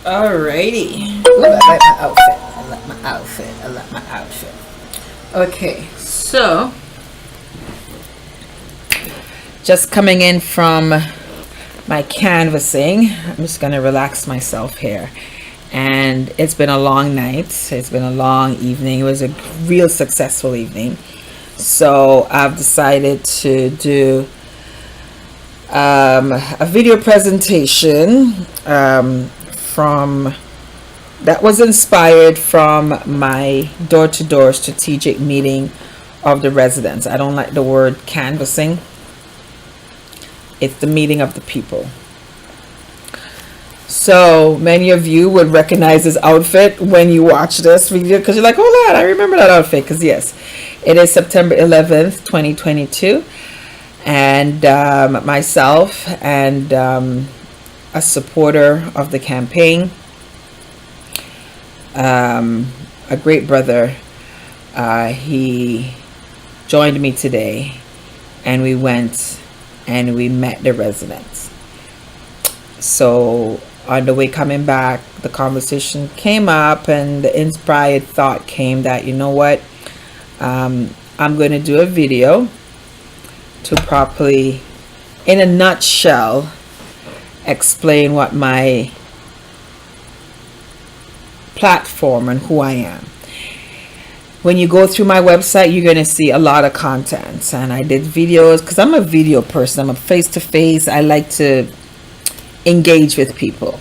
Alrighty. Ooh, I like my outfit. I like my outfit. I like my outfit. Okay, so just coming in from my canvassing. I'm just gonna relax myself here. And it's been a long night. It's been a long evening. It was a real successful evening. So I've decided to do a video presentation from that was inspired from my door-to-door strategic meeting of the residents. I don't like the word canvassing. It's the meeting of the people. So many of you would recognize this outfit when you watch this video, because you're like, hold on, I remember that outfit. Because yes, it is September 11th 2022, and myself and a supporter of the campaign, a great brother, he joined me today, and we went and we met the residents. So on the way coming back, the conversation came up, and the inspired thought came that, you know what, I'm going to do a video to properly, in a nutshell, explain what my platform and who I am. When you go through my website, you're going to see a lot of content, and I did videos because I'm a video person. I'm a face-to-face. I like to engage with people.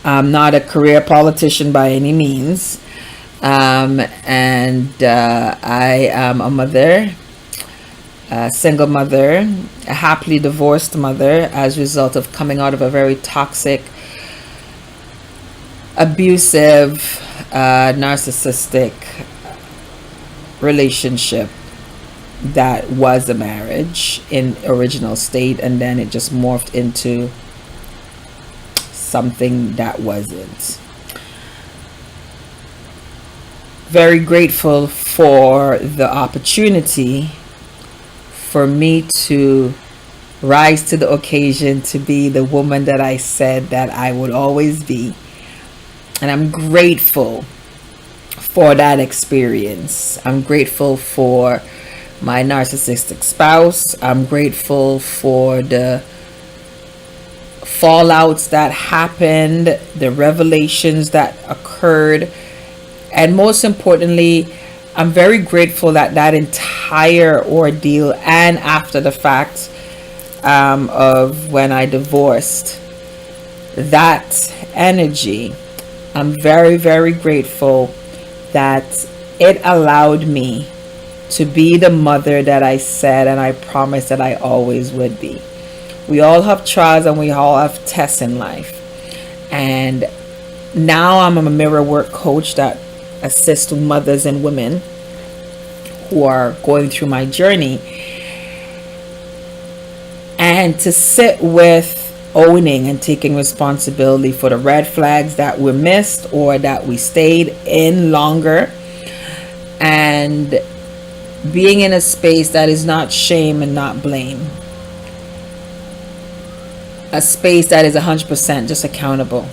I'm not a career politician by any means, and I am a mother, a single mother, a happily divorced mother as a result of coming out of a very toxic, abusive, narcissistic relationship that was a marriage in original state, and then it just morphed into something that wasn't. Very grateful for the opportunity for me to rise to the occasion to be the woman that I said that I would always be. And I'm grateful for that experience. I'm grateful for my narcissistic spouse. I'm grateful for the fallouts that happened, the revelations that occurred, and most importantly, I'm very grateful that that entire ordeal and after the fact of when I divorced, that energy, I'm very, very grateful that it allowed me to be the mother that I said and I promised that I always would be. We all have trials and we all have tests in life. And now I'm a mirror work coach that assists mothers and women who are going through my journey. And to sit with owning and taking responsibility for the red flags that we missed or that we stayed in longer, and being in a space that is not shame and not blame, a space that is 100% just accountable,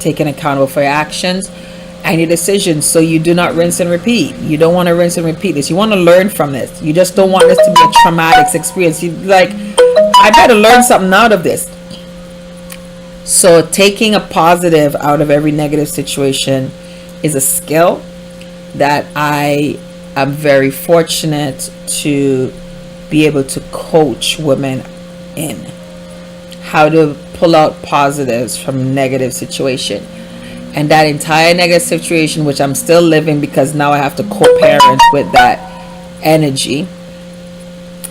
taking accountable for your actions and your decisions, so you do not rinse and repeat. You don't want to rinse and repeat this. You want to learn from this. You just don't want this to be a traumatic experience. You like, I better learn something out of this. So taking a positive out of every negative situation is a skill that I am very fortunate to be able to coach women in. How to pull out positives from negative situation. And that entire negative situation, which I'm still living because now I have to co-parent with that energy.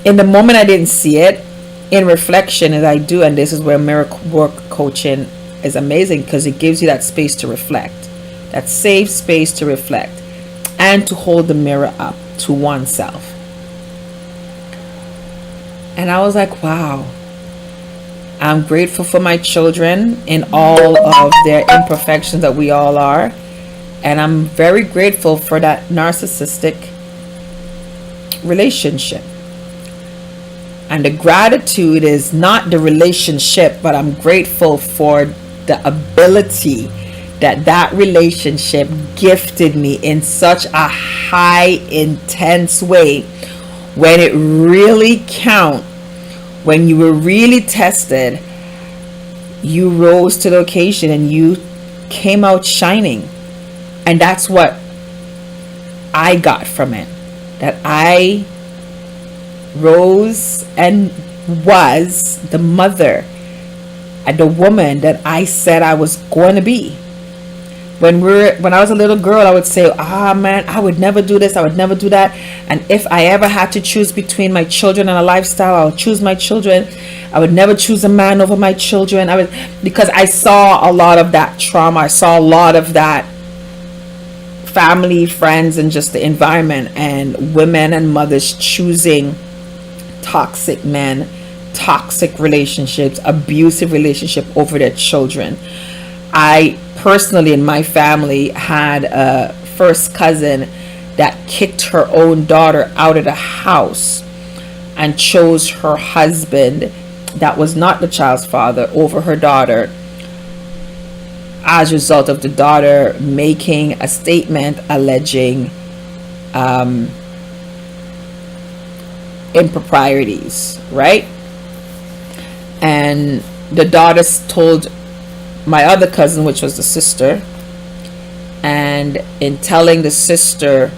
In the moment I didn't see it. In reflection, as I do, and this is where miracle work coaching is amazing, because it gives you that space to reflect, that safe space to reflect and to hold the mirror up to oneself. And I was like, wow, I'm grateful for my children in all of their imperfections that we all are. And I'm very grateful for that narcissistic relationship. And the gratitude is not the relationship, but I'm grateful for the ability that relationship gifted me in such a high, intense way. When it really count, when you were really tested, you rose to the occasion and you came out shining. And that's what I got from it. That I rose and was the mother and the woman that I said I was going to be. When I was a little girl, I would say, man, I would never do this, I would never do that. And if I ever had to choose between my children and a lifestyle, I would choose my children. I would never choose a man over my children. Because I saw a lot of that trauma. I saw a lot of that family, friends, and just the environment, and women and mothers choosing toxic men, toxic relationships, abusive relationship over their children. I personally, in my family, had a first cousin that kicked her own daughter out of the house and chose her husband that was not the child's father over her daughter, as a result of the daughter making a statement alleging improprieties, right? And the daughter told my other cousin, which was the sister, and in telling the sister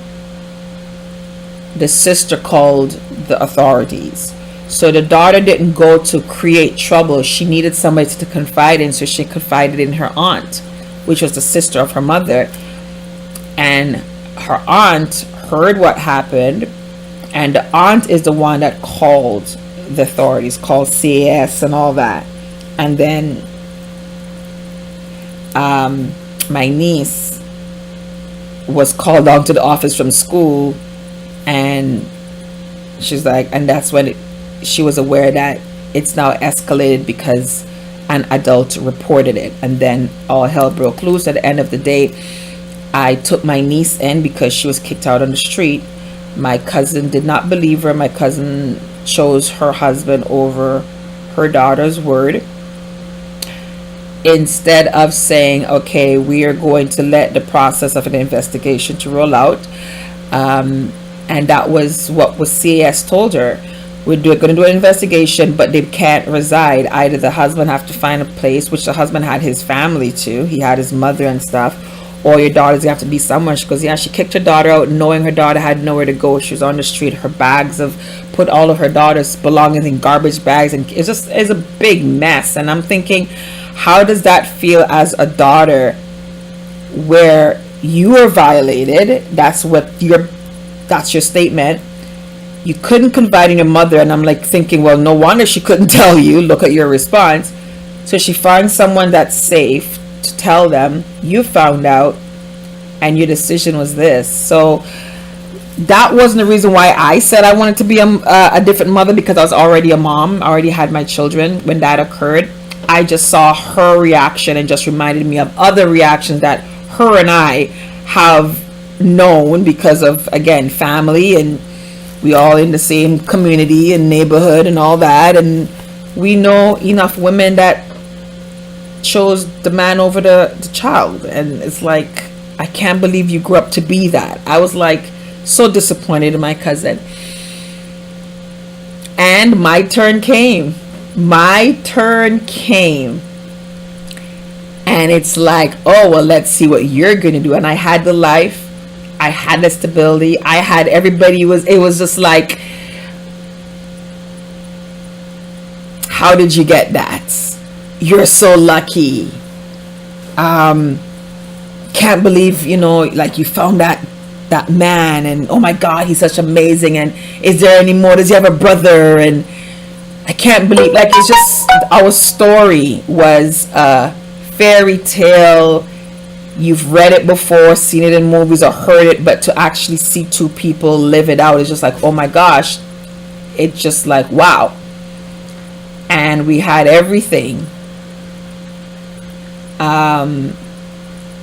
called the authorities. So the daughter didn't go to create trouble. She needed somebody to confide in, so she confided in her aunt, which was the sister of her mother. And her aunt heard what happened, and the aunt is the one that called the authorities, called CAS and all that. And then my niece was called down to the office from school, and she's like, and that's when she was aware that it's now escalated because an adult reported it. And then all hell broke loose. At the end of the day, I took my niece in because she was kicked out on the street. My cousin did not believe her. My cousin chose her husband over her daughter's word, instead of saying, okay, we are going to let the process of an investigation to roll out. And that was what was CAS told her. We're going to do an investigation, but they can't reside. Either the husband have to find a place, which the husband had his family too. He had his mother and stuff. Or your daughter's have to be somewhere. She goes, yeah, she kicked her daughter out knowing her daughter had nowhere to go. She was on the street. Her bags put all of her daughter's belongings in garbage bags. And it's a big mess. And I'm thinking, how does that feel as a daughter where you were violated? That's your statement. You couldn't confide in your mother. And I'm like thinking, well, no wonder she couldn't tell you. Look at your response. So she finds someone that's safe to tell them you found out and your decision was this. So that wasn't the reason why I said I wanted to be a different mother, because I was already a mom. I already had my children when that occurred. I just saw her reaction and just reminded me of other reactions that her and I have known because of, again, family, and we all in the same community and neighborhood and all that, and we know enough women that chose the man over the child. And it's like, I can't believe you grew up to be that. I was like so disappointed in my cousin. And my turn came. And it's like, oh, well, let's see what you're going to do. And I had the life. I had the stability. I had everybody. It was just like, how did you get that? You're so lucky. Can't believe, like you found that man, and oh my God, he's such amazing. And is there any more? Does he have a brother? And I can't believe, like, it's just, our story was a fairy tale. You've read it before, seen it in movies or heard it, but to actually see two people live it out is just like, oh my gosh, it's just like, wow. And we had everything.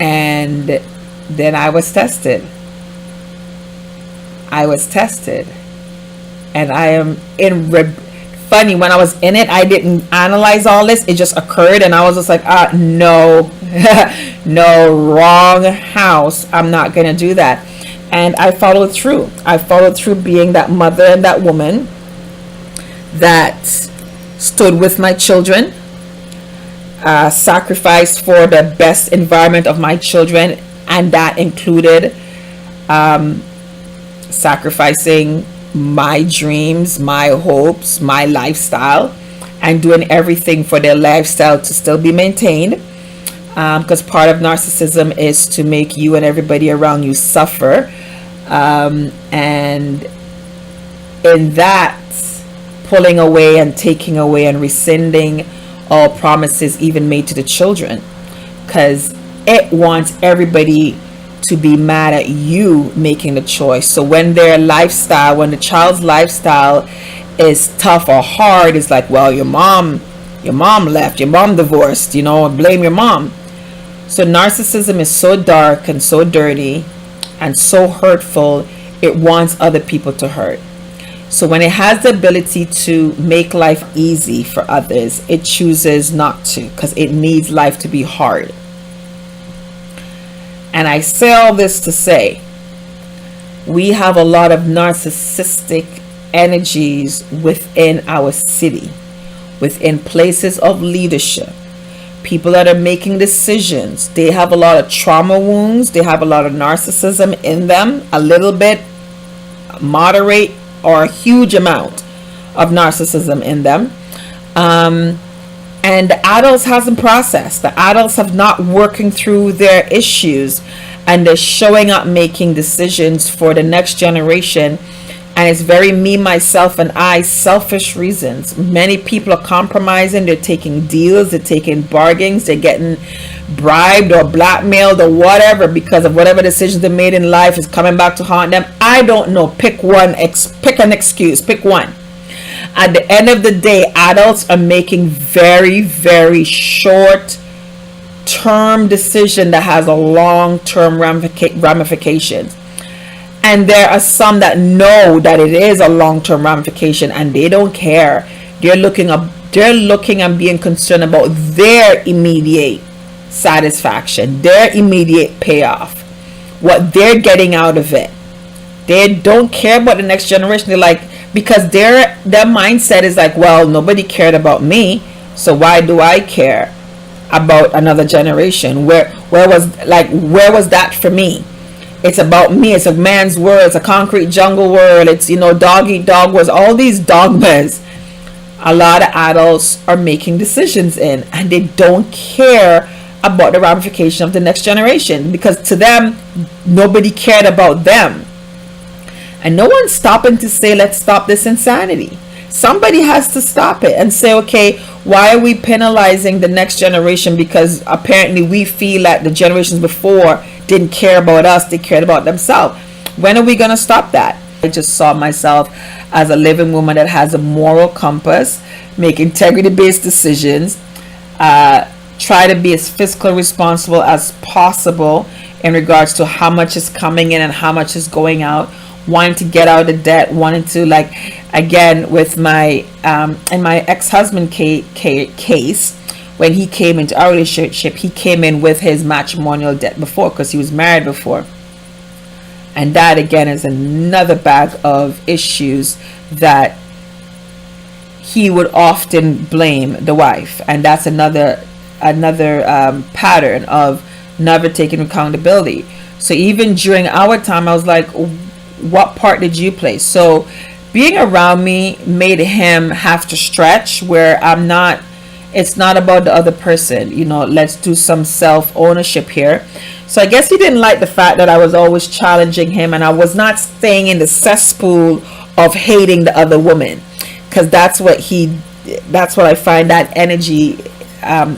And then I was tested. And I am funny, when I was in it, I didn't analyze all this. It just occurred, and I was just like, no, no, wrong house. I'm not gonna do that. And I followed through. I followed through, being that mother and that woman that stood with my children, sacrificed for the best environment of my children, and that included sacrificing my dreams, my hopes, my lifestyle, and doing everything for their lifestyle to still be maintained. Because part of narcissism is to make you and everybody around you suffer. And in that, pulling away and taking away and rescinding all promises even made to the children, because it wants everybody to be mad at you making the choice. So when their lifestyle, when the child's lifestyle is tough or hard, it's like, well, your mom left, your mom divorced, blame your mom. So narcissism is so dark and so dirty and so hurtful, it wants other people to hurt. So when it has the ability to make life easy for others, it chooses not to, because it needs life to be hard. And I say all this to say, we have a lot of narcissistic energies within our city, within places of leadership. People that are making decisions, they have a lot of trauma wounds, they have a lot of narcissism in them, a little bit, moderate, or a huge amount of narcissism in them. And the adults hasn't processed. The adults have not working through their issues, and they're showing up making decisions for the next generation. And it's very me, myself, and I, selfish reasons. Many people are compromising. They're taking deals. They're taking bargains. They're getting bribed or blackmailed or whatever, because of whatever decisions they made in life is coming back to haunt them. I don't know. Pick one. Pick an excuse. Pick one. At the end of the day, adults are making very, very short-term decision that has a long-term ramifications. And there are some that know that it is a long-term ramification, and they don't care. They're looking and being concerned about their immediate satisfaction, their immediate payoff, what they're getting out of it. They don't care about the next generation. They're like, because their mindset is like, well, nobody cared about me, so why do I care about another generation? Where was that for me? It's about me. It's a man's world. It's a concrete jungle world. It's, dog eat dog words. All these dogmas, a lot of adults are making decisions in, and they don't care about the ramification of the next generation, because to them, nobody cared about them. And no one's stopping to say, let's stop this insanity. Somebody has to stop it and say, okay, why are we penalizing the next generation? Because apparently we feel that the generations before didn't care about us, they cared about themselves. When are we going to stop that? I just saw myself as a living woman that has a moral compass, make integrity-based decisions, try to be as fiscally responsible as possible in regards to how much is coming in and how much is going out, wanting to get out of debt, wanting to, like, again, with my in my ex-husband case, when he came into our relationship, he came in with his matrimonial debt before, because he was married before. And that again is another bag of issues that he would often blame the wife, and that's another pattern of never taking accountability. So even during our time, I was like, what part did you play? So being around me made him have to stretch, where it's not about the other person, let's do some self-ownership here. So I guess he didn't like the fact that I was always challenging him, and I was not staying in the cesspool of hating the other woman, because that's what I find that energy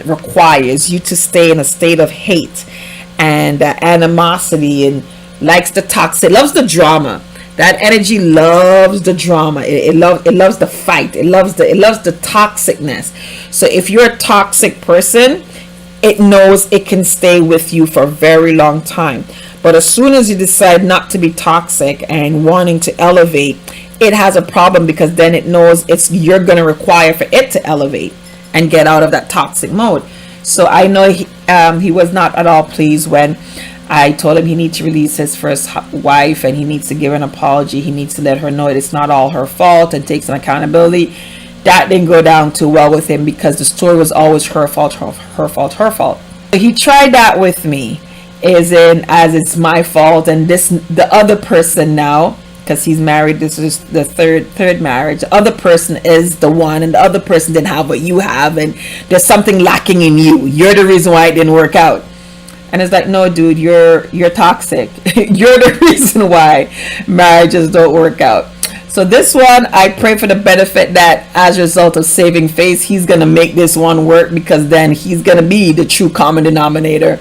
requires you to stay in a state of hate and animosity, and likes the toxic, loves the drama. That energy loves the drama. It loves the fight. It loves the toxicness. So if you're a toxic person, it knows it can stay with you for a very long time. But as soon as you decide not to be toxic and wanting to elevate, it has a problem, because then it knows you're going to require for it to elevate and get out of that toxic mode. So I know he was not at all pleased when I told him he needs to release his first wife, and he needs to give an apology. He needs to let her know it's not all her fault and take some accountability. That didn't go down too well with him, because the story was always her fault, her fault, her fault. He tried that with me, as it's my fault, and the other person now, because he's married, this is the third marriage, the other person is the one, and the other person didn't have what you have, and there's something lacking in you. You're the reason why it didn't work out. And it's like, no, dude, you're toxic. You're the reason why marriages don't work out. So this one, I pray for the benefit that as a result of saving face, he's going to make this one work, because then he's going to be the true common denominator.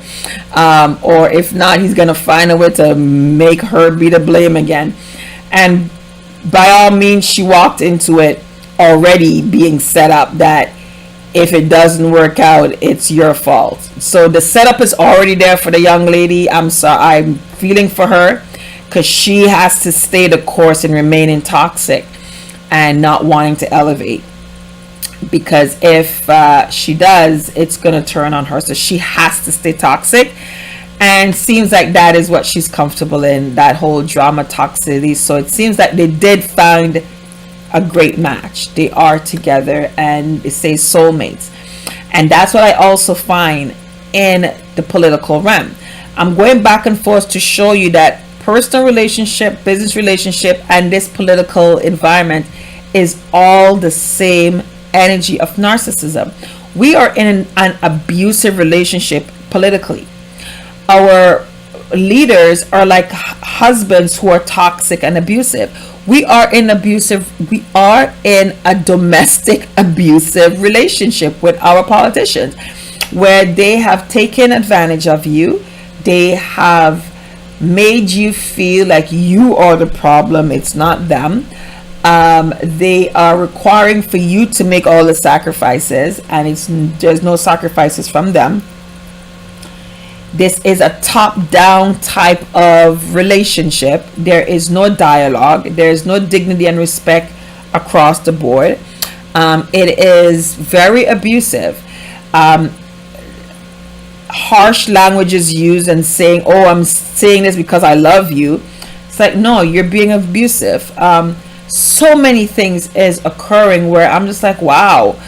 Or if not, he's going to find a way to make her be the blame again. And by all means, she walked into it already being set up that if it doesn't work out, it's your fault. So the setup is already there for the young lady. I'm feeling for her, because she has to stay the course and remaining toxic and not wanting to elevate. Because if she does, it's going to turn on her. So she has to stay toxic. And seems like that is what she's comfortable in, that whole drama toxicity. So it seems like they did find a great match. They are together, and it says soulmates. And that's what I also find in the political realm. I'm going back and forth to show you that personal relationship, business relationship, and this political environment is all the same energy of narcissism. We are in an abusive relationship politically. Our leaders are like husbands who are toxic and abusive. We are in a domestic abusive relationship with our politicians, where they have taken advantage of you. They have made you feel like you are the problem, it's not them. They are requiring for you to make all the sacrifices, and there's no sacrifices from them. This is a top-down type of relationship. There is no dialogue. There is no dignity and respect across the board. It is very abusive. Harsh language is used, and saying, oh, I'm saying this because I love you. It's like, no, you're being abusive. So many things is occurring where I'm just like, wow,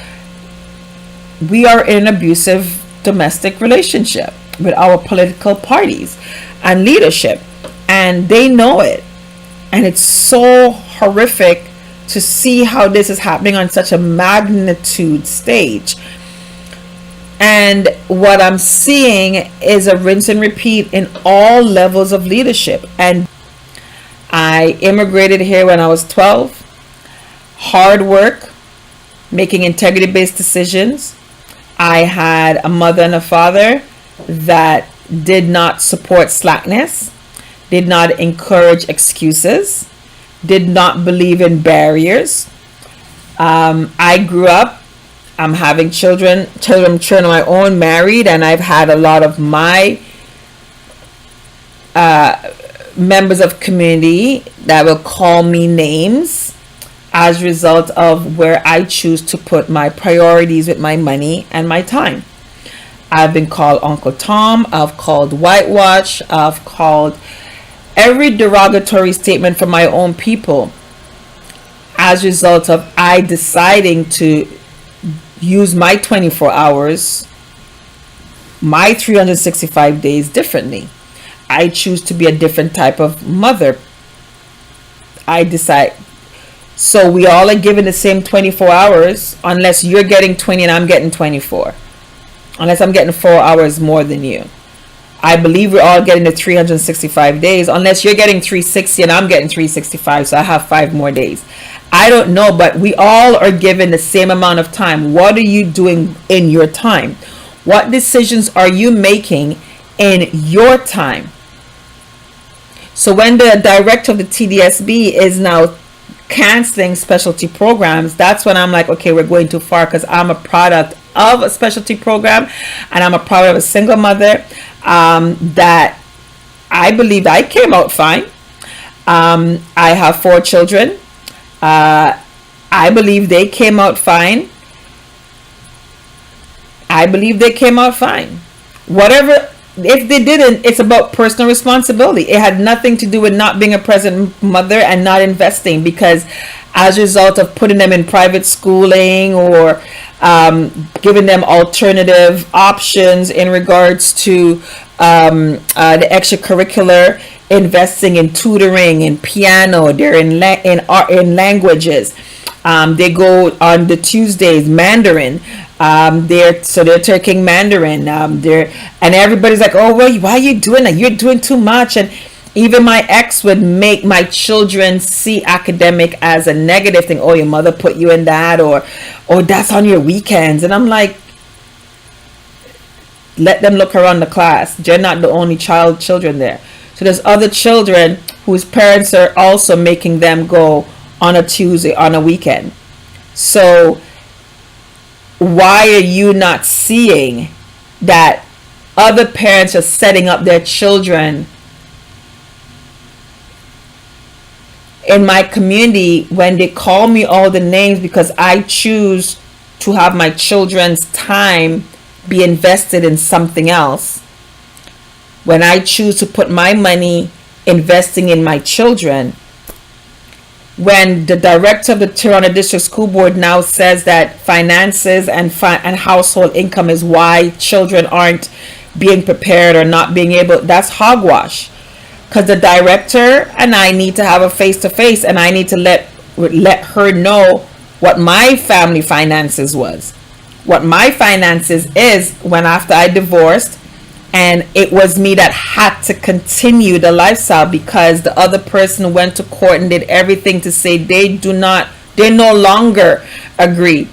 we are in an abusive domestic relationship with our political parties and leadership, and they know it. And it's so horrific to see how this is happening on such a magnitude stage. And what I'm seeing is a rinse and repeat in all levels of leadership. And I immigrated here when I was 12. Hard work, making integrity-based decisions. I had a mother and a father that did not support slackness, did not encourage excuses, did not believe in barriers. I grew up, I'm having children of my own, married, and I've had a lot of my members of community that will call me names as a result of where I choose to put my priorities with my money and my time. I've been called Uncle Tom. I've called whitewash. I've called every derogatory statement from my own people as a result of I deciding to use my 24 hours, my 365 days differently. I choose to be a different type of mother. I decide. So we all are given the same 24 hours, unless you're getting 20 and I'm getting 24. Unless I'm getting 4 hours more than you. I believe we're all getting the 365 days, unless you're getting 360 and I'm getting 365, so I have 5 more days. I don't know, but we all are given the same amount of time. What are you doing in your time? What decisions are you making in your time? So when the director of the TDSB is now canceling specialty programs, that's when I'm like, okay, we're going too far, because I'm a product of a specialty program, and I'm a product of a single mother that I believe I came out fine. I have 4 children. I believe they came out fine. Whatever, if they didn't, it's about personal responsibility. It had nothing to do with not being a present mother and not investing, because as a result of putting them in private schooling or giving them alternative options in regards to the extracurricular, investing in tutoring, in piano, they're in languages. They go on the Tuesdays Mandarin. They're taking Mandarin. And everybody's like, oh, well, why are you doing that? You're doing too much. And even my ex would make my children see academic as a negative thing. Oh, your mother put you in that, or that's on your weekends. And I'm like, let them look around the class. They're not the only children there. So there's other children whose parents are also making them go on a Tuesday, on a weekend. So why are you not seeing that other parents are setting up their children? In my community, when they call me all the names because I choose to have my children's time be invested in something else, when I choose to put my money investing in my children, when the director of the Toronto District School Board now says that finances and household income is why children aren't being prepared or not being able, that's hogwash. Because the director and I need to have a face-to-face, and I need to let her know what my family finances was. What my finances is when after I divorced, and it was me that had to continue the lifestyle because the other person went to court and did everything to say they no longer agree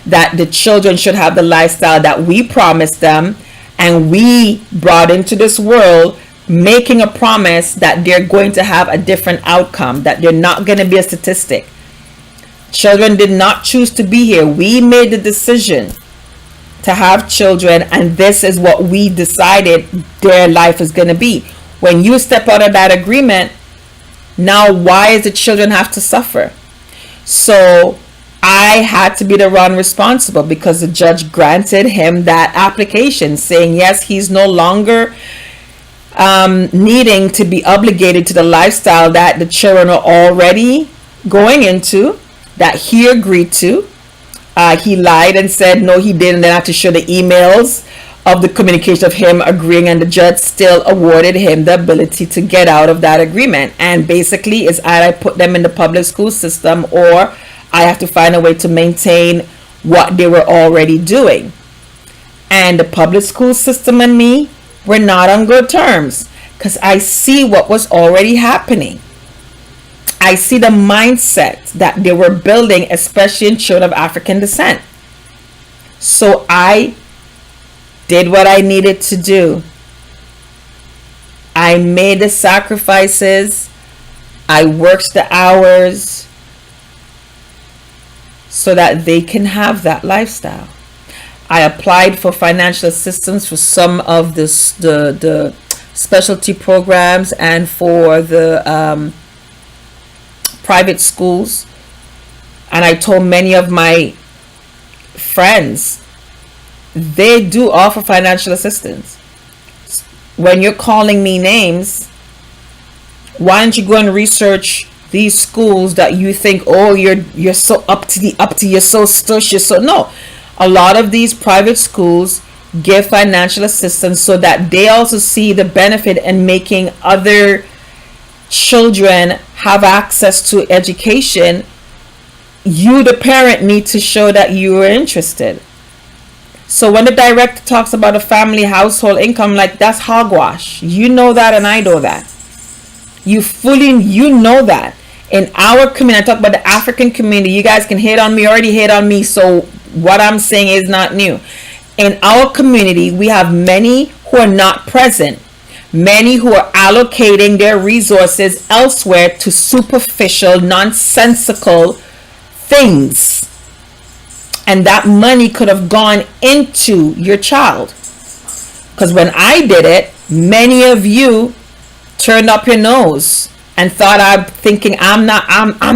that the children should have the lifestyle that we promised them and we brought into this world, making a promise that they're going to have a different outcome, that they're not going to be a statistic. Children did not choose to be here. We made the decision to have children, and this is what we decided their life is going to be. When you step out of that agreement, now why does the children have to suffer? So I had to be the one responsible, because the judge granted him that application saying yes, he's no longer needing to be obligated to the lifestyle that the children are already going into, that he agreed to. He lied and said no, he didn't. Then I have to show the emails of the communication of him agreeing, and the judge still awarded him the ability to get out of that agreement. And basically it's either I put them in the public school system, or I have to find a way to maintain what they were already doing. And the public school system and me were not on good terms, because I see what was already happening. I see the mindset that they were building, especially in children of African descent. So I did what I needed to do. I made the sacrifices. I worked the hours so that they can have that lifestyle. I applied for financial assistance for some of the specialty programs and for the private schools. And I told many of my friends, they do offer financial assistance. When you're calling me names, why don't you go and research these schools that you think, oh, you're so up to you're so stush, you're so no. A lot of these private schools give financial assistance so that they also see the benefit in making other children have access to education. You, the parent, need to show that you are interested. So when the director talks about a family household income, like, that's hogwash. You know that, and I know that. You know that. In our community, I talk about the African community. You guys can hate on me, already hate on me. So what I'm saying is not new. In our community, we have many who are not present. Many who are allocating their resources elsewhere to superficial, nonsensical things. And that money could have gone into your child. Because when I did it, many of you turned up your nose and thought I'm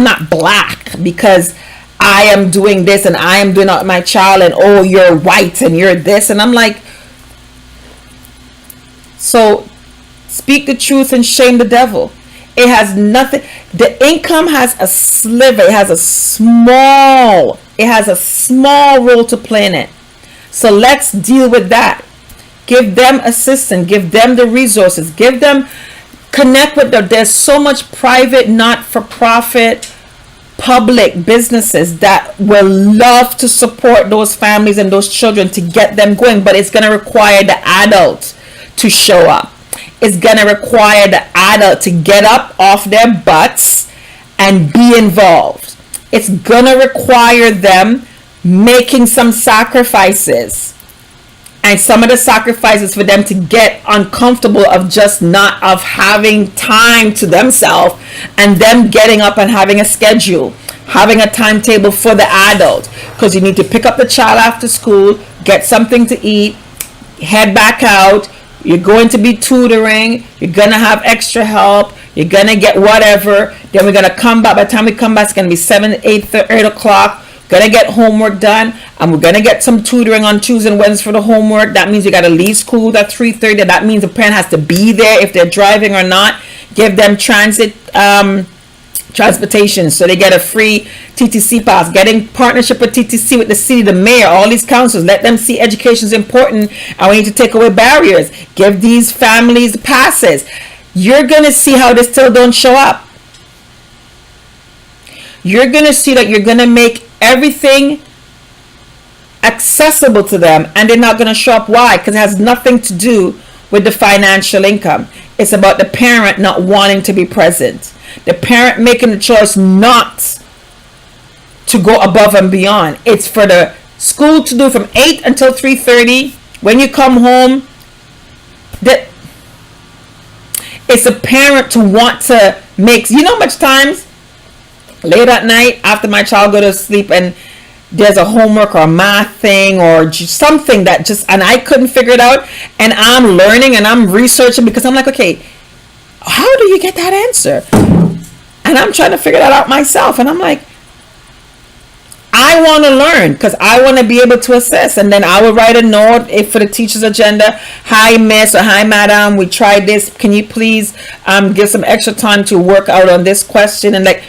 not black. because I am doing this and I am doing out my child, and oh, you're white and you're this. And I'm like, so speak the truth and shame the devil. It has nothing. The income has a sliver. It has a small role to play in it. So let's deal with that. Give them assistance. Give them the resources. Connect with them. There's so much private, not-for-profit, public businesses that will love to support those families and those children to get them going. But it's going to require the adult to show up. It's going to require the adult to get up off their butts and be involved. It's going to require them making some sacrifices. And some of the sacrifices for them to get uncomfortable of just not of having time to themselves, and them getting up and having a schedule, having a timetable for the adult. Because you need to pick up the child after school, get something to eat, head back out. You're going to be tutoring. You're going to have extra help. You're going to get whatever. Then we're going to come back. By the time we come back, it's going to be 7, 8 o'clock. Going to get homework done. And we're going to get some tutoring on Tuesday and Wednesday for the homework. That means you got to leave school at 3:30. That means the parent has to be there if they're driving or not. Give them transportation so they get a free TTC pass. Getting partnership with TTC, with the city, the mayor, all these councils. Let them see education is important, and we need to take away barriers. Give these families passes. You're going to see how they still don't show up. You're going to see that you're going to make everything accessible to them, and they're not going to show up. Why? Because it has nothing to do with the financial income. It's about the parent not wanting to be present. The parent making the choice not to go above and beyond. It's for the school to do from 8 until 3:30. When you come home, it's a parent to want to make, you know, much times late at night after my child go to sleep and there's a homework or a math thing or something that just, and I couldn't figure it out, and I'm learning and I'm researching because I'm like, okay, how do you get that answer? And I'm trying to figure that out myself, and I'm like, I want to learn because I want to be able to assess. And then I will write a note if for the teacher's agenda, hi miss or hi madam, we tried this, can you please give some extra time to work out on this question. And like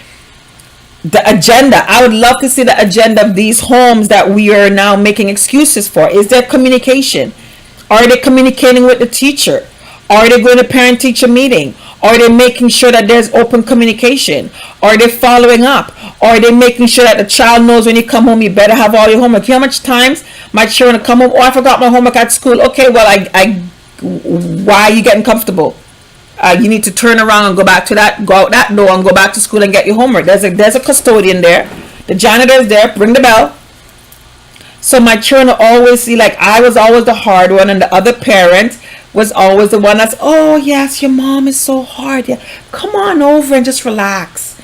the agenda, I would love to see the agenda of these homes that we are now making excuses for. Is there communication? Are they communicating with the teacher? Are they going to parent-teacher meeting? Are they making sure that there's open communication? Are they following up? Are they making sure that the child knows when you come home, you better have all your homework? You know how much times my children come home, oh, I forgot my homework at school. Okay, well, why are you getting comfortable? You need to turn around and go out that door and go back to school and get your homework. There's a custodian there. The janitor is there. Ring the bell. So my children always see, like, I was always the hard one, and the other parent was always the one that's, oh yes, your mom is so hard. Yeah, come on over and just relax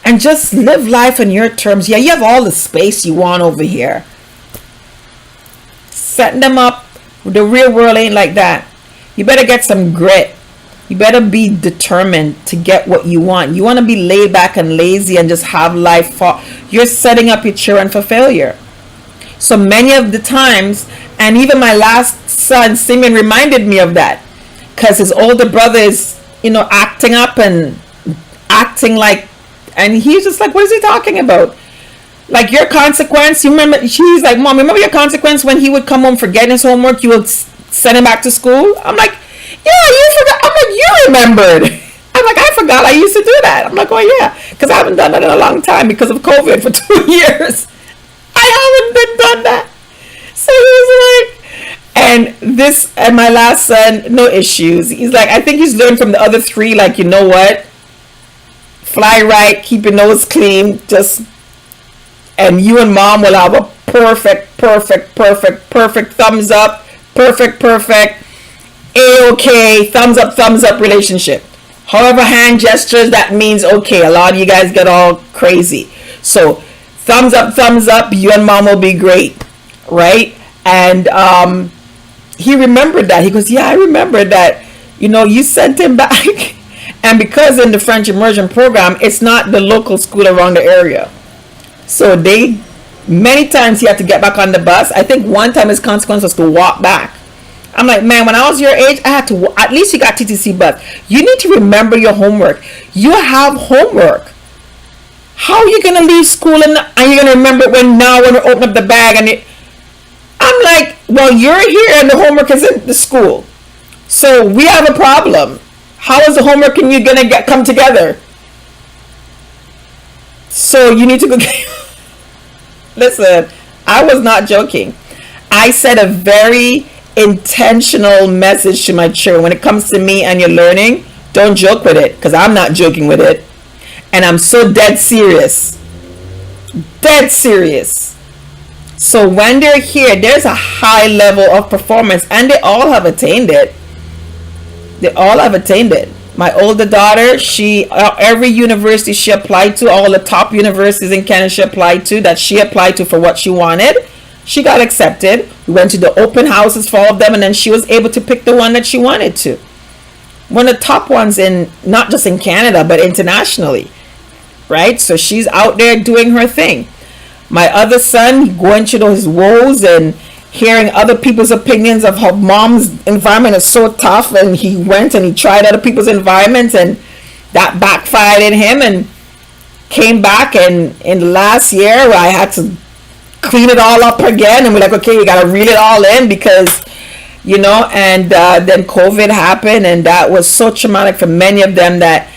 and just live life on your terms. Yeah, you have all the space you want over here. Setting them up. The real world ain't like that. You better get some grit. You better be determined to get what you want. You want to be laid back and lazy and just have life fall. You're setting up your children for failure. So many of the times, and even my last son, Simeon, reminded me of that. Because his older brother is, acting up and acting like, and he's just like, what is he talking about? Like, your consequence, you remember, she's like, Mom, remember your consequence when he would come home forgetting his homework, you would send him back to school? I'm like, yeah, you forgot. I'm like, you remembered. I'm like, I forgot I used to do that. I'm like, oh yeah, because I haven't done that in a long time because of COVID for 2 years. I haven't been done that. So he was like, and my last son, no issues. He's like, I think he's learned from the other three, like, you know what? Fly right, keep your nose clean, and you and mom will have a perfect thumbs up, perfect, A-okay, thumbs up relationship. However, hand gestures, that means okay. A lot of you guys get all crazy. So, thumbs up, you and mom will be great, right? And he remembered that. He goes, yeah, I remember that, you sent him back. And because in the French immersion program, it's not the local school around the area. So many times he had to get back on the bus. I think one time his consequence was to walk back. I'm like, man, when I was your age, I had to, at least you got TTC bus. You need to remember your homework. You have homework. How are you going to leave school and you're going to remember it when we open up the bag I'm like, well, you're here and the homework is in the school. So we have a problem. How is the homework and you going to come together? So you need to go Listen, I was not joking. I said a very intentional message to my children. When it comes to me and your learning, don't joke with it, because I'm not joking with it. And I'm so dead serious. Dead serious. So when they're here, there's a high level of performance, and they all have attained it. They all have attained it. My older daughter, every university she applied to, all the top universities in Canada she applied to for what she wanted, she got accepted. We went to the open houses for all of them, and then she was able to pick the one that she wanted to. One of the top ones not just in Canada, but internationally, right? So she's out there doing her thing. My other son, going through those woes and hearing other people's opinions of how mom's environment is so tough, and he went and he tried other people's environments, and that backfired in him, and came back, and in the last year I had to clean it all up again, and we're like, okay, we gotta reel it all in, because and then COVID happened, and that was so traumatic for many of them that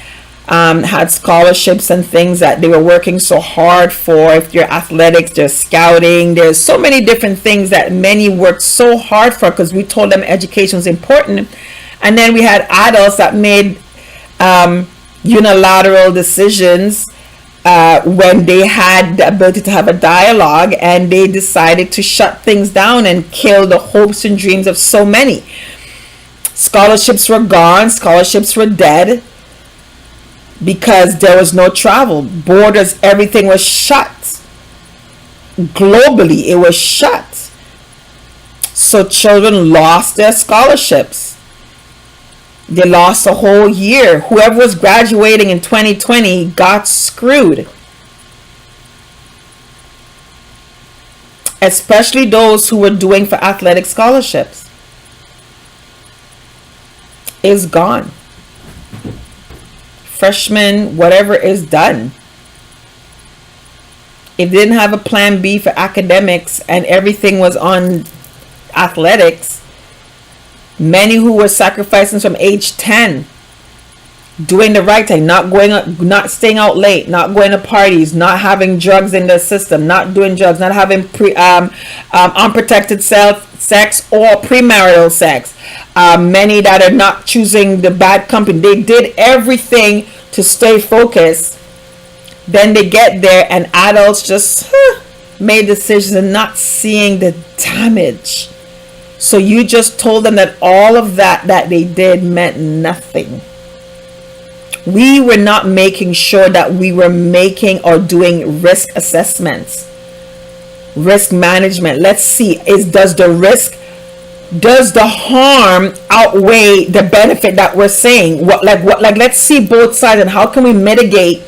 had scholarships and things that they were working so hard for. If you're athletics, there's scouting, there's so many different things that many worked so hard for, because we told them education was important. And then we had adults that made unilateral decisions when they had the ability to have a dialogue, and they decided to shut things down and kill the hopes and dreams of so many. Scholarships were gone, scholarships were dead, because there was no travel. Borders, everything was shut. Globally, it was shut. So children lost their scholarships. They lost a whole year. Whoever was graduating in 2020 got screwed. Especially those who were doing for athletic scholarships. It's gone. Freshman, whatever is done. If they didn't have a plan B for academics and everything was on athletics, many who were sacrificing from age 10, doing the right thing, not staying out late, not going to parties, not having drugs in their system, not doing drugs, not having unprotected sex or premarital sex. Many that are not choosing the bad company. They did everything to stay focused. Then they get there, and adults just made decisions and not seeing the damage. So you just told them that all of that they did meant nothing. We were not making sure that we were making or doing risk assessments, risk management. Let's see, does the harm outweigh the benefit that we're saying? Let's see both sides, and how can we mitigate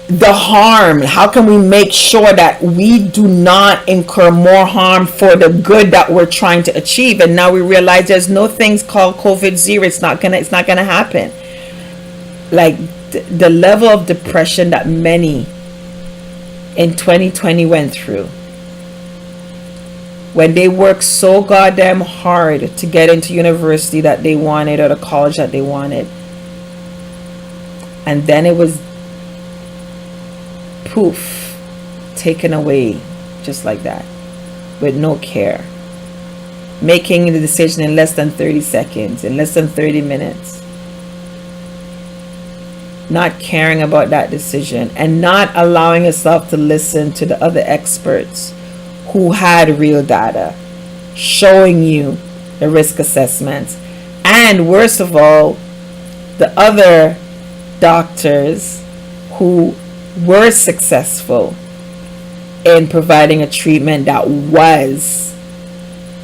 the harm? How can we make sure that we do not incur more harm for the good that we're trying to achieve? And now we realize there's no things called COVID-0. It's not gonna happen. Like the level of depression that many in 2020 went through, when they worked so goddamn hard to get into university that they wanted or the college that they wanted, and then it was poof, taken away just like that, with no care, making the decision in less than 30 seconds, in less than 30 minutes, not caring about that decision, and not allowing yourself to listen to the other experts who had real data showing you the risk assessments, and worst of all, the other doctors who were successful in providing a treatment that was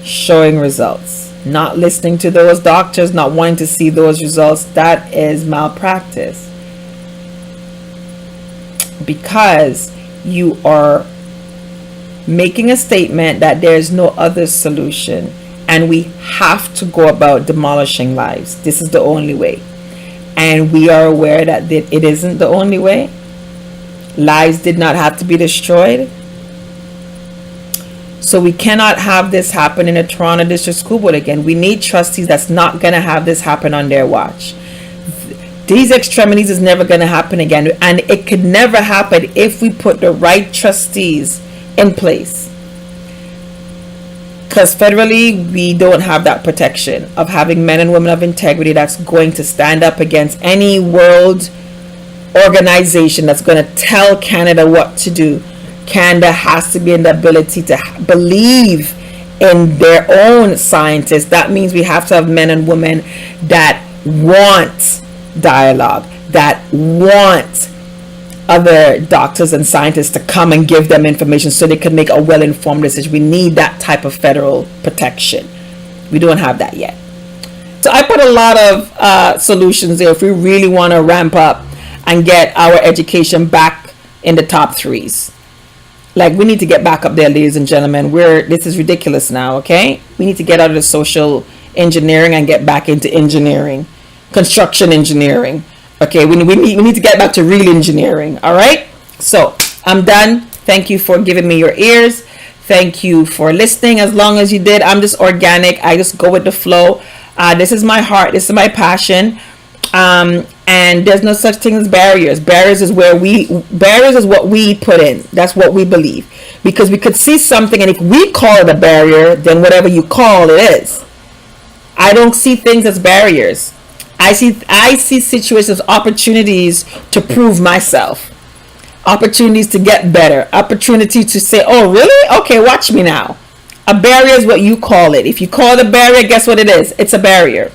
showing results. Not listening to those doctors, not wanting to see those results, that is malpractice. because you are making a statement that there's no other solution and we have to go about demolishing lives. This is the only way. And we are aware that it isn't the only way. Lives did not have to be destroyed. So we cannot have this happen in the Toronto District School Board again. We need trustees that's not going to have this happen on their watch. These extremities is never going to happen again. And it could never happen if we put the right trustees in place. Because federally, we don't have that protection of having men and women of integrity that's going to stand up against any world organization that's going to tell Canada what to do. Canada has to be in the ability to believe in their own scientists. That means we have to have men and women that want dialogue, that want other doctors and scientists to come and give them information so they can make a well-informed decision. We need that type of federal protection. We don't have that yet. So I put a lot of solutions there if we really want to ramp up and get our education back in the top threes. Like, we need to get back up there, ladies and gentlemen. This is ridiculous now, okay? We need to get out of the social engineering and get back into engineering, construction engineering. Okay, we need to get back to real engineering, all right? So, I'm done. Thank you for giving me your ears. Thank you for listening as long as you did. I'm just organic. I just go with the flow. This is my heart. This is my passion. And there's no such thing as barriers. Barriers is what we put in. That's what we believe. Because we could see something, and if we call it a barrier, then whatever you call it is. I don't see things as barriers. I see situations as opportunities to prove myself. Opportunities to get better. Opportunity to say, oh, really? Okay, watch me now. A barrier is what you call it. If you call it a barrier, guess what it is? It's a barrier.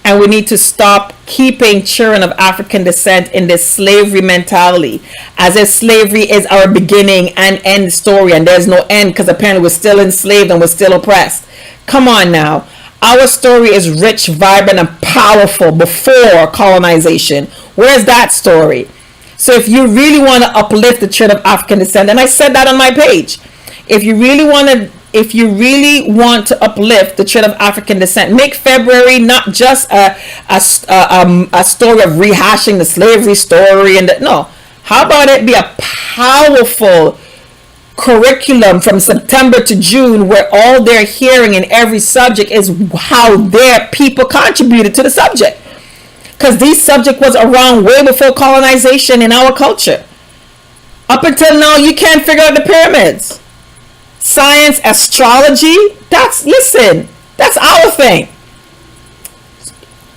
And we need to stop keeping children of African descent in this slavery mentality, as if slavery is our beginning and end story, and there's no end because apparently we're still enslaved and we're still oppressed. Come on now. Our story is rich, vibrant, and powerful before colonization. Where's that story? So if you really want to uplift the children of African descent, and I said that on my page, if you really want to uplift the children of African descent, make February not just a story of rehashing the slavery story no. How about it be a powerful curriculum from September to June, where all they're hearing in every subject is how their people contributed to the subject, because this subject was around way before colonization in our culture. Up until now, you can't figure out the pyramids. Science, astrology, that's our thing.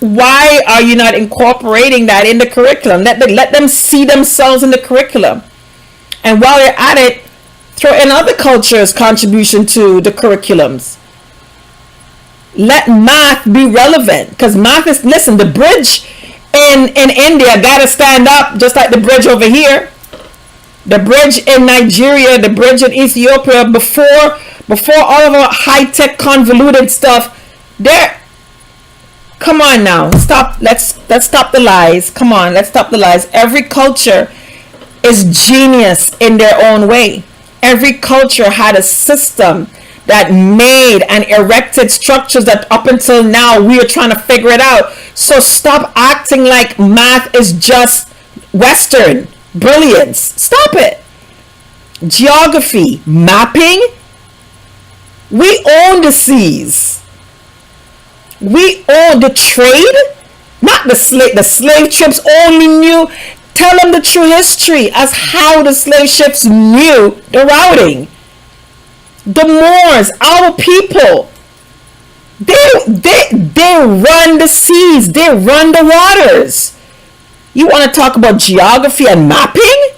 Why are you not incorporating that in the curriculum? Let them see themselves in the curriculum. And while you're at it, throw in other cultures' contribution to the curriculums. Let math be relevant, because math is, listen, the bridge in India got to stand up just like the bridge over here. The bridge in Nigeria, the bridge in Ethiopia, before all of our high-tech convoluted stuff, there. Come on now, stop. Let's stop the lies. Come on, let's stop the lies. Every culture is genius in their own way. Every culture had a system that made and erected structures that up until now we are trying to figure it out. So stop acting like math is just Western brilliance. Stop it. Geography, mapping. We own the seas. We own the trade. Not the slave. The slave ships only knew. Tell them the true history as how the slave ships knew the routing. The Moors, our people, they run the seas. They run the waters. You want to talk about geography and mapping?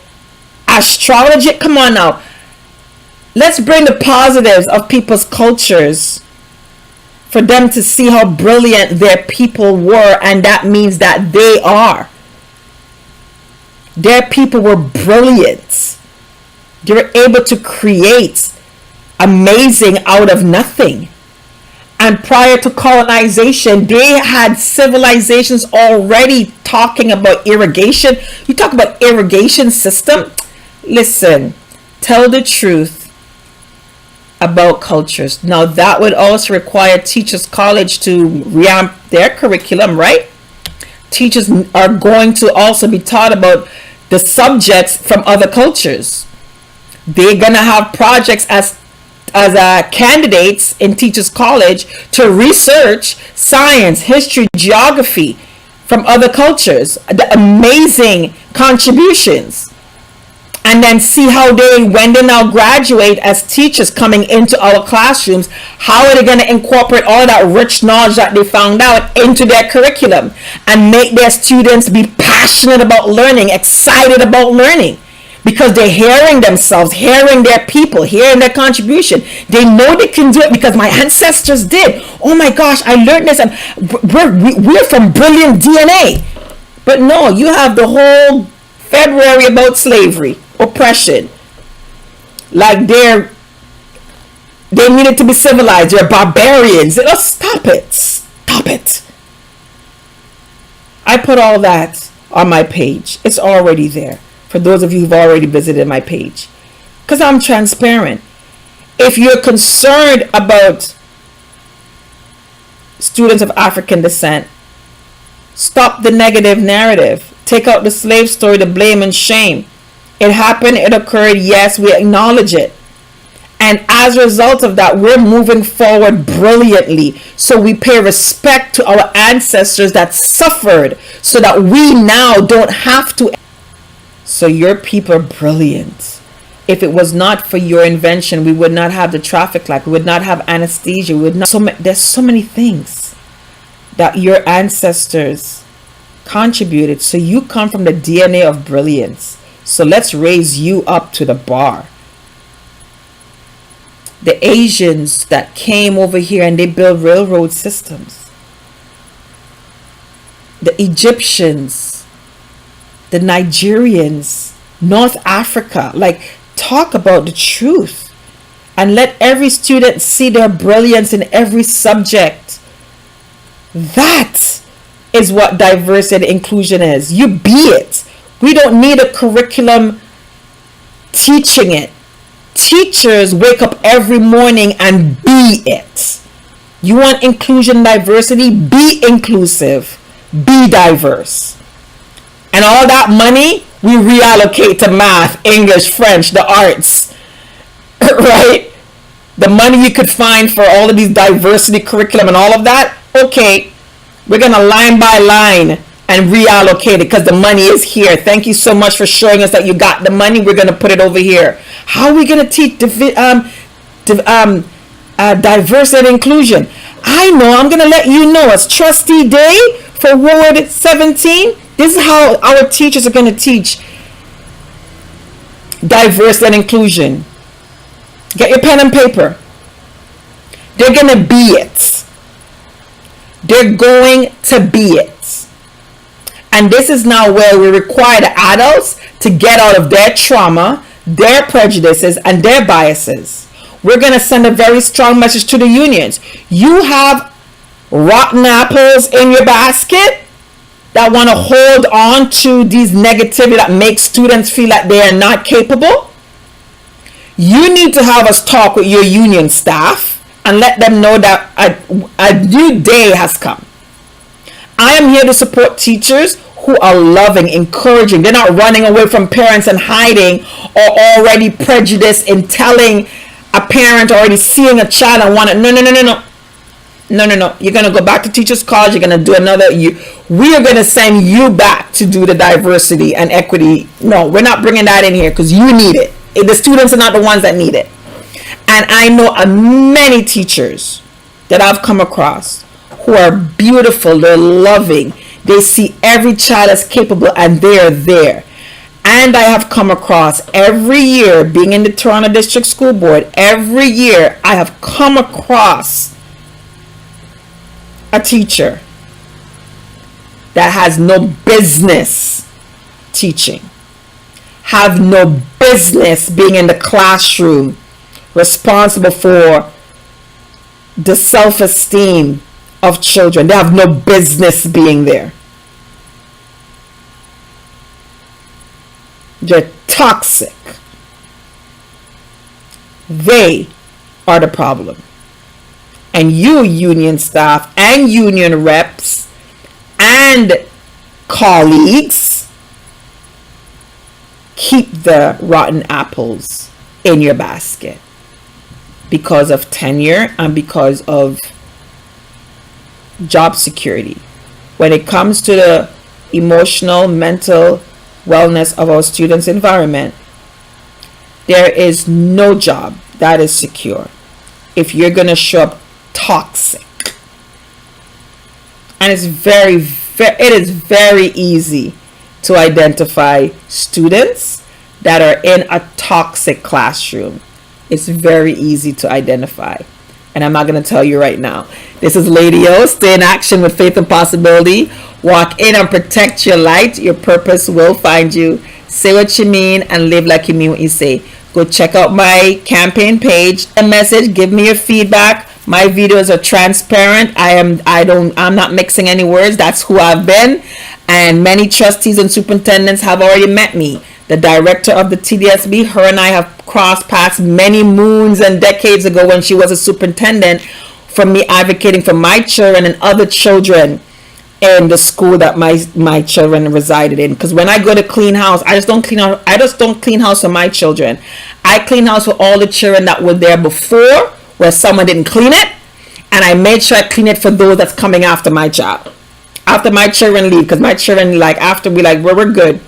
Astrology? Come on now. Let's bring the positives of people's cultures for them to see how brilliant their people were, and that means that they are. Their people were brilliant. They were able to create amazing out of nothing. And prior to colonization, they had civilizations already talking about irrigation. You talk about irrigation system. Listen, tell the truth about cultures. Now that would also require Teachers College to revamp their curriculum, right? Teachers are going to also be taught about the subjects from other cultures. They're gonna have projects as candidates in Teachers College to research science, history, geography from other cultures, the amazing contributions, and then see how when they now graduate as teachers coming into our classrooms, how are they going to incorporate all that rich knowledge that they found out into their curriculum and make their students be passionate about learning, excited about learning. Because they're hearing themselves, hearing their people, hearing their contribution. They know they can do it because my ancestors did. Oh my gosh, I learned this, and we're from brilliant DNA. But no, you have the whole February about slavery, oppression. Like they needed to be civilized. They're barbarians. Oh, stop it. Stop it. I put all that on my page. It's already there. For those of you who've already visited my page, because I'm transparent. If you're concerned about students of African descent, stop the negative narrative. Take out the slave story, the blame and shame. It happened, it occurred, yes, we acknowledge it. And as a result of that, we're moving forward brilliantly. So we pay respect to our ancestors that suffered so that we now don't have to. So your people are brilliant. If it was not for your invention, we would not have the traffic light. We would not have anesthesia. We would not. There's so many things that your ancestors contributed. So you come from the DNA of brilliance. So let's raise you up to the bar. The Asians that came over here and they built railroad systems. The Egyptians. The Nigerians, North Africa, like talk about the truth and let every student see their brilliance in every subject. That is what diversity and inclusion is. You be it. We don't need a curriculum teaching it. Teachers wake up every morning and be it. You want inclusion, diversity? Be inclusive. Be diverse. And all that money, we reallocate to math, English, French, the arts, right? The money you could find for all of these diversity curriculum and all of that, okay, we're going to line by line and reallocate it because the money is here. Thank you so much for showing us that you got the money. We're going to put it over here. How are we going to teach diversity and inclusion? I know, I'm going to let you know. It's Trustee Day for Ward 17. This is how our teachers are going to teach diversity and inclusion. Get your pen and paper. They're going to be it. They're going to be it. And this is now where we require the adults to get out of their trauma, their prejudices, and their biases. We're going to send a very strong message to the unions. You have rotten apples in your basket that want to hold on to these negativity that makes students feel like they are not capable. You need to have us talk with your union staff and let them know that a new day has come. I am here to support teachers who are loving, encouraging. They're not running away from parents and hiding or already prejudiced in telling a parent, already seeing a child and want to, no. You're going to go back to Teachers College. You're going to do another. We are going to send you back to do the diversity and equity. No, we're not bringing that in here because you need it. The students are not the ones that need it. And I know many teachers that I've come across who are beautiful. They're loving. They see every child as capable and they're there. And I have come across every year, being in the Toronto District School Board, every year I have come across a teacher that has no business teaching, have no business being in the classroom, responsible for the self-esteem of children. They have no business being there. They're toxic. They are the problem. And you, union staff and union reps and colleagues, keep the rotten apples in your basket because of tenure and because of job security. When it comes to the emotional, mental wellness of our students' environment, there is no job that is secure if you're going to show up toxic. And it is very easy to identify students that are in a toxic classroom. It's very easy to identify. And I'm not going to tell you right now. This is Lady O. Stay in action with faith and possibility. Walk in and protect your light. Your purpose will find you. Say what you mean and live like you mean what you say. Go check out my campaign page. A message. Give me your feedback. My videos are transparent. I'm not mixing any words. That's who I've been. And many trustees and superintendents have already met me. The director of the TDSB, her and I have crossed paths many moons and decades ago when she was a superintendent, for me advocating for my children and other children in the school that my children resided in. Because when I go to clean house, I just don't clean house for my children. I clean house for all the children that were there before, where someone didn't clean it, and I made sure I clean it for those that's coming after my job. After my children leave, because my children after we we're good.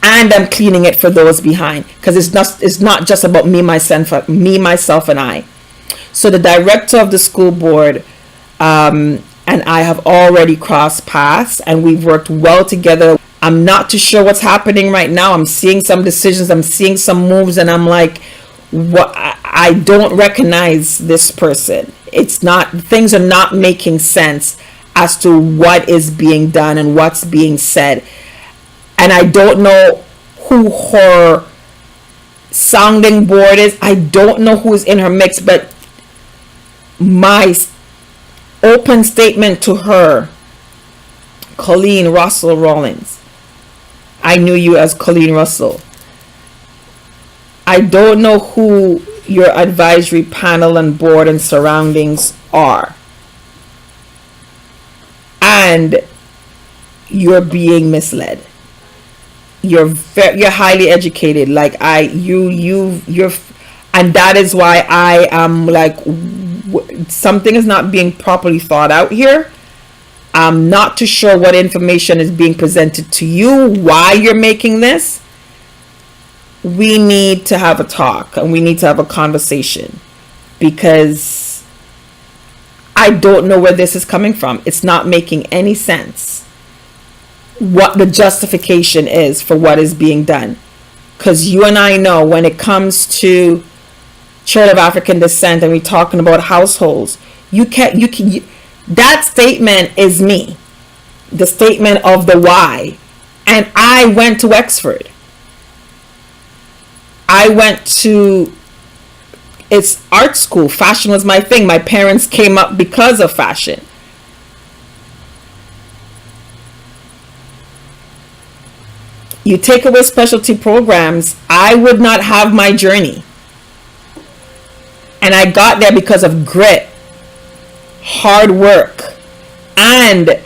And I'm cleaning it for those behind, because it's not just about me, myself, and I. So the director of the school board and I have already crossed paths, and we've worked well together. I'm not too sure what's happening right now. I'm seeing some decisions, I'm seeing some moves, and I'm like, what? I don't recognize this person. Things are not making sense as to what is being done and what's being said. And I don't know who her sounding board is. I don't know who's in her mix, but my open statement to her, Colleen Russell Rollins. I knew you as Colleen Russell. I don't know who your advisory panel and board and surroundings are. And you're being misled. You're highly educated, and that is why I am something is not being properly thought out here. I'm not too sure what information is being presented to you, why you're making this. We need to have a talk and we need to have a conversation, because I don't know where this is coming from. It's not making any sense what the justification is for what is being done. Because you and I know, when it comes to children of African descent and we're talking about households, that statement is me, the statement of the why. And I went to Wexford. I went to its art school. Fashion was my thing. My parents came up because of fashion. You take away specialty programs, I would not have my journey. And I got there because of grit, hard work, and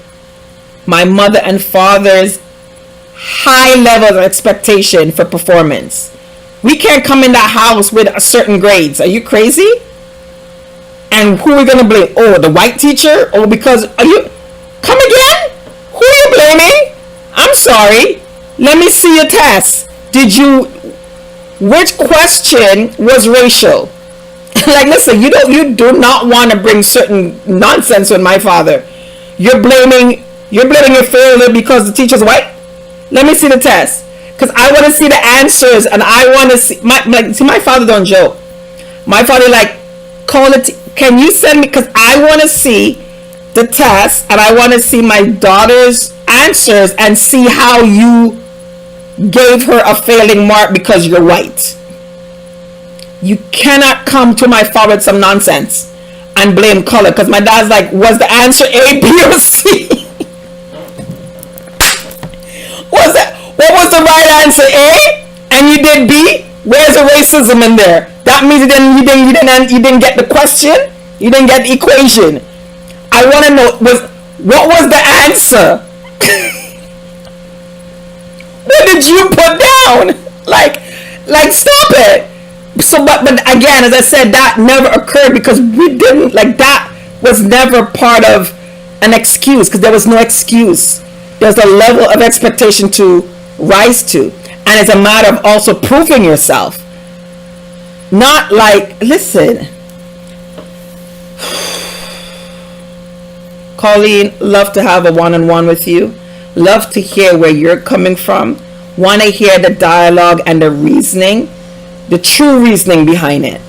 my mother and father's high level of expectation for performance. We can't come in that house with a certain grades. Are you crazy? And who are we going to blame? Oh, the white teacher? Oh, because come again? Who are you blaming? I'm sorry. Let me see your test. Which question was racial? Listen, you do not want to bring certain nonsense with my father. You're blaming your failure because the teacher's white? Let me see the test. Because I want to see the answers, and I want to see my father don't joke. My father call it. Can you send me? Because I want to see the test, and I want to see my daughter's answers and see how you gave her a failing mark because you're white. You cannot come to my father with some nonsense and blame color, because my dad's like, was the answer A, B, or C? What was the right answer? A, and you did B? Where's the racism in there? That means you didn't get the question. You didn't get the equation. I want to know what was the answer? What did you put down? Like stop it. So but again, as I said, that never occurred because we didn't, like, that was never part of an excuse, because there was no excuse. There's a level of expectation to rise to, and it's a matter of also proving yourself. Not like, listen, Colleen, love to have a one-on-one with you. Love to hear where you're coming from. Want to hear the dialogue and the reasoning, the true reasoning behind it.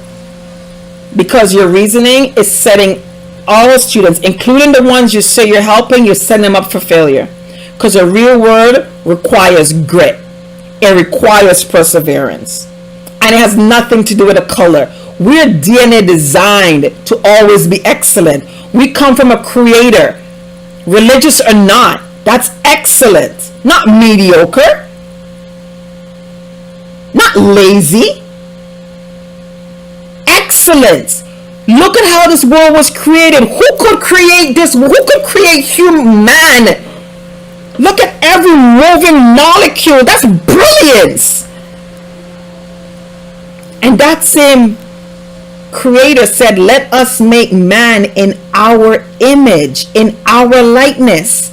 Because your reasoning is setting all students, including the ones you say you're helping, you're setting them up for failure. Because the real world requires grit. It requires perseverance. And it has nothing to do with a color. We're DNA designed to always be excellent. We come from a creator. Religious or not, that's excellent. Not mediocre. Not lazy. Excellence. Look at how this world was created. Who could create this? Who could create human? Look at every moving molecule. That's brilliance. And that same creator said, let us make man in our image, in our likeness.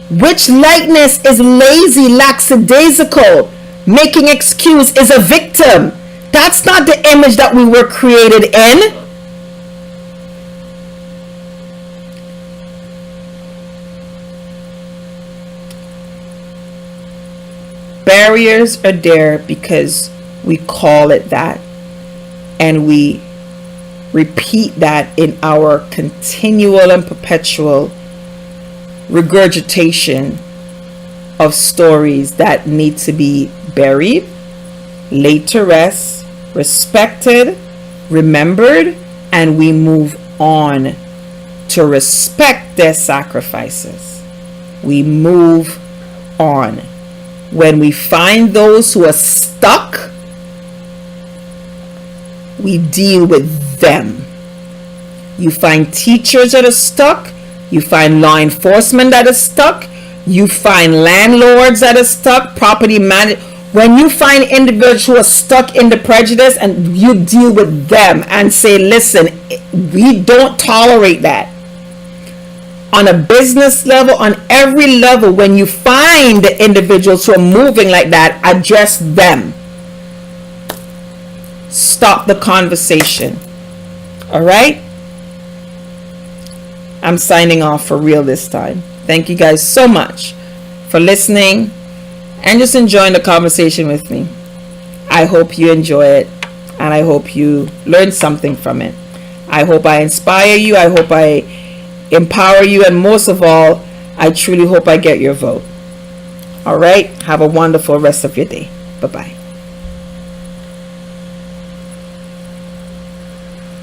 Which likeness is lazy, lackadaisical, making excuse, is a victim. That's not the image that we were created in. Barriers are there because we call it that, and we repeat that in our continual and perpetual regurgitation of stories that need to be buried, laid to rest, respected, remembered, and we move on to respect their sacrifices. We move on. When we find those who are stuck, we deal with them. You find teachers that are stuck. You find law enforcement that is stuck. You find landlords that are stuck, property managers. When you find individuals who are stuck in the prejudice, and you deal with them and say, listen, we don't tolerate that. On a business level, on every level, when you find the individuals who are moving like that, address them. Stop the conversation. All right? I'm signing off for real this time. Thank you guys so much for listening and just enjoying the conversation with me. I hope you enjoy it, and I hope you learn something from it. I hope I inspire you. I hope I empower you, and most of all, I truly hope I get your vote. All right? Have a wonderful rest of your day. Bye-bye.